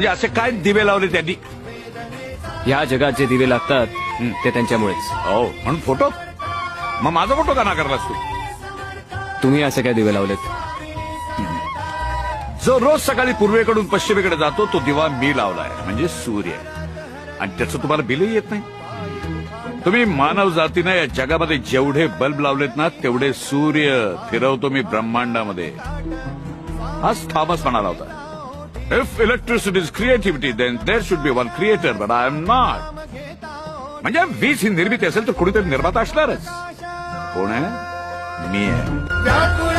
असे काय दिवे लावले त्यांनी? या जगात जे दिवे लागतात ते त्यांच्यामुळेच. हो म्हणून फोटो? मग माझा फोटो का नाकारलास तू? तुम्ही असे काय दिवे लावलेत? जो रोज सकाळी पूर्वेकडून पश्चिमेकडे जातो तो दिवा मी लावलाय, म्हणजे सूर्य. आणि त्याचं तुम्हाला बिलही येत नाही. तुम्ही मानव जातीनं या जगामध्ये जेवढे बल्ब लावलेत ना तेवढे सूर्य फिरवतो मी ब्रह्मांडामध्ये. हाच थॉमस म्हणाला होता, if electricity is creativity then there should be one creator but I am not. म्हणजे वीज ही निर्मिती असेल तर कुणीतरी निर्माता असणारच. कोण आहे? मी आहे.